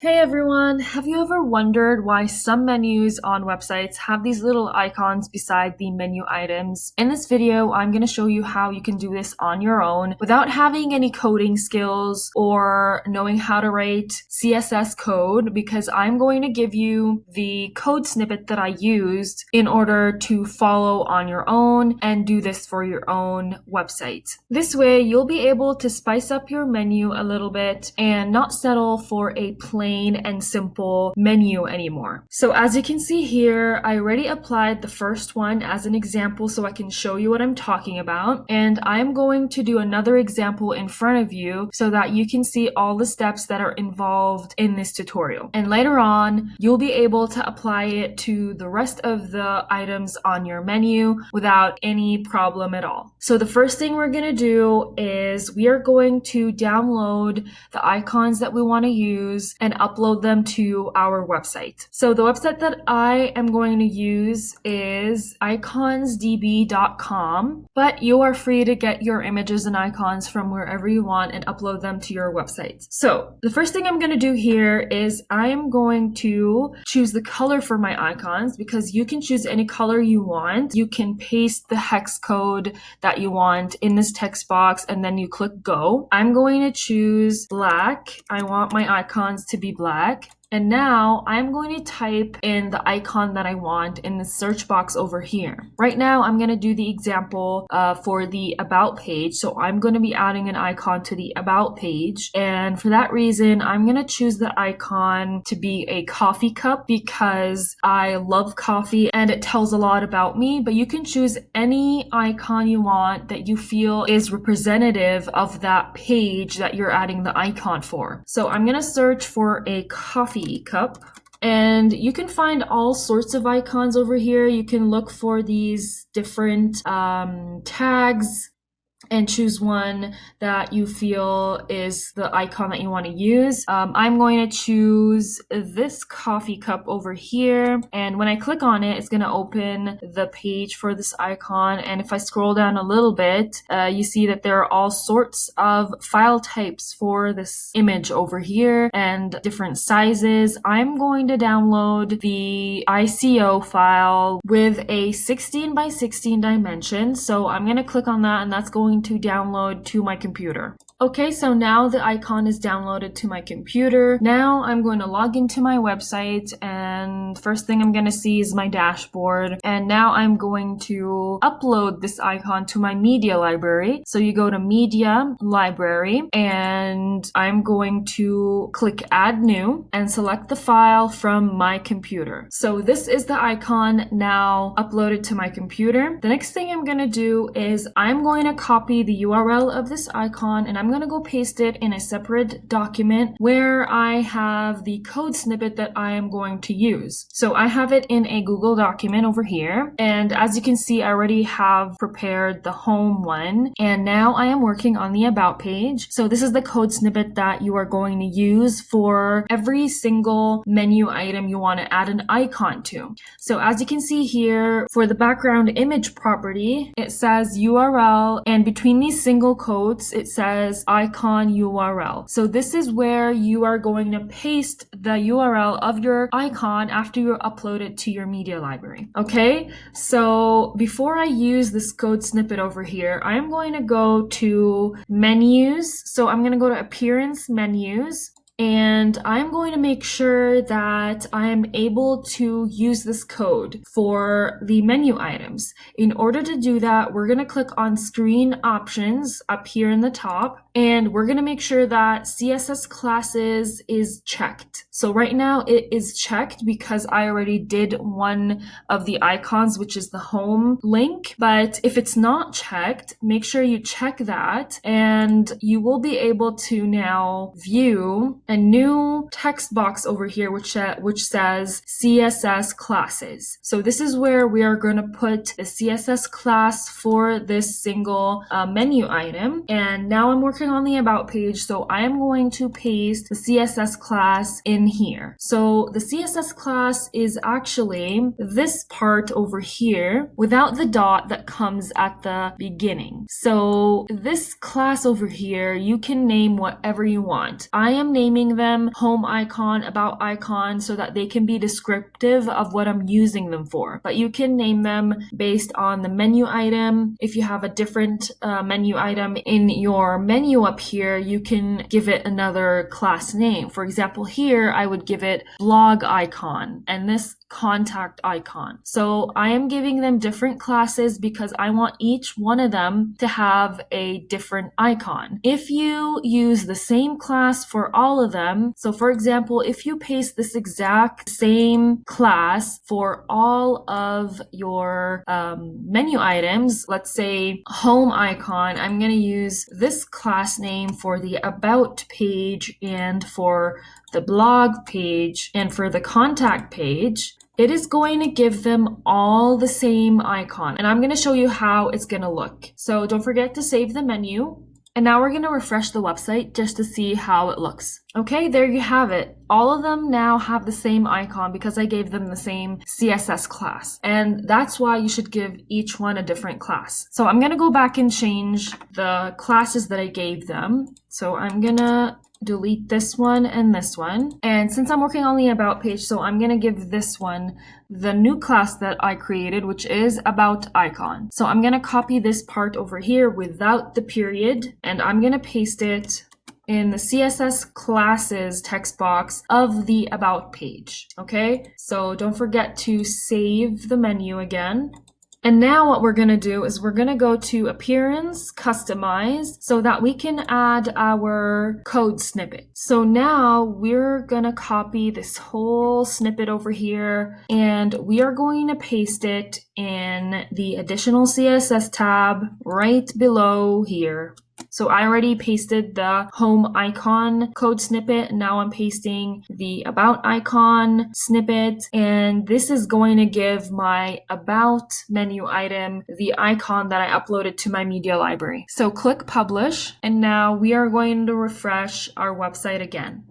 Hey everyone, have you ever wondered why some menus on websites have these little icons beside the menu items? In this video, I'm going to show you how you can do this on your own without having any coding skills or knowing how to write CSS code, because I'm going to give you the code snippet that I used in order to follow on your own and do this for your own website. This way, you'll be able to spice up your menu a little bit and not settle for a plain and simple menu anymore. So as you can see here, I already applied the first one as an example so I can show you what I'm talking about. And I'm going to do another example in front of you so that you can see all the steps that are involved in this tutorial. And later on, you'll be able to apply it to the rest of the items on your menu without any problem at all. So the first thing we're going to do is we are going to download the icons that we want to use and upload them to our website. So the website that I am going to use is iconsdb.com, but you are free to get your images and icons from wherever you want and upload them to your website. So the first thing I'm going to do here is I am going to choose the color for my icons, because you can choose any color you want. You can paste the hex code that you want in this text box and then you click go. I'm going to choose black. I want my icons to be black. And now I'm going to type in the icon that I want in the search box over here. Right now, I'm going to do the example for the About page. So I'm going to be adding an icon to the About page. And for that reason, I'm going to choose the icon to be a coffee cup because I love coffee and it tells a lot about me. But you can choose any icon you want that you feel is representative of that page that you're adding the icon for. So I'm going to search for a coffee cup, and you can find all sorts of icons over here. You can look for these different tags and choose one that you feel is the icon that you want to use. I'm going to choose this coffee cup over here. And when I click on it, it's going to open the page for this icon. And if I scroll down a little bit, you see that there are all sorts of file types for this image over here and different sizes. I'm going to download the ICO file with a 16 by 16 dimension. So I'm going to click on that, and that's going to download to my computer. Okay, so now the icon is downloaded to my computer. Now I'm going to log into my website, and first thing I'm going to see is my dashboard. And now I'm going to upload this icon to my media library. So you go to Media Library, and I'm going to click Add New and select the file from my computer. So this is the icon now uploaded to my computer. The next thing I'm going to do is I'm going to copy the URL of this icon, and I'm going to go paste it in a separate document where I have the code snippet that I am going to use. So I have it in a Google document over here. And as you can see, I already have prepared the home one. And now I am working on the About page. So this is the code snippet that you are going to use for every single menu item you want to add an icon to. So as you can see here, for the background image property, it says URL, and between these single quotes, it says icon URL. So this is where you are going to paste the URL of your icon after you upload it to your media library. Okay, so before I use this code snippet over here, I'm going to go to menus. So I'm going to go to appearance menus. And I'm going to make sure that I'm able to use this code for the menu items. In order to do that, we're going to click on Screen Options up here in the top, and we're going to make sure that CSS Classes is checked. So right now it is checked because I already did one of the icons, which is the home link. But if it's not checked, make sure you check that, and you will be able to now view a new text box over here which says CSS Classes. So this is where we are going to put the CSS class for this single menu item. And now I'm working on the About page, so I am going to paste the CSS class in here. So the CSS class is actually this part over here without the dot that comes at the beginning. So this class over here, you can name whatever you want. I am naming naming them home icon, about icon, so that they can be descriptive of what I'm using them for. But you can name them based on the menu item. If you have a different menu item in your menu up here, you can give it another class name. For example, here I would give it blog icon and this contact icon. So I am giving them different classes because I want each one of them to have a different icon. If you use the same class for all of them, so for example, if you paste this exact same class for all of your menu items, let's say home icon, I'm going to use this class name for the about page and for the blog page and for the contact page. It is going to give them all the same icon, and I'm going to show you how it's going to look. So don't forget to save the menu. And now we're going to refresh the website just to see how it looks. Okay, there you have it. All of them now have the same icon because I gave them the same CSS class. And that's why you should give each one a different class. So I'm going to go back and change the classes that I gave them. So I'm going to delete this one and this one. And since I'm working on the about page, so I'm going to give this one the new class that I created, which is about icon. So I'm going to copy this part over here without the period, and I'm going to paste it in the CSS classes text box of the about page. Okay, so don't forget to save the menu again. And now what we're going to do is we're going to go to Appearance, Customize, so that we can add our code snippet. So now we're going to copy this whole snippet over here, and we are going to paste it in the Additional CSS tab right below here. So I already pasted the home icon code snippet. Now I'm pasting the about icon snippet, and this is going to give my about menu item the icon that I uploaded to my media library. So click publish, and now we are going to refresh our website again.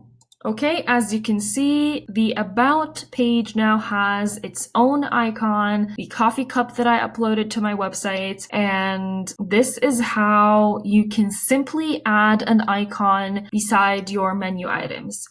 Okay, as you can see, the About page now has its own icon, the coffee cup that I uploaded to my website, and this is how you can simply add an icon beside your menu items.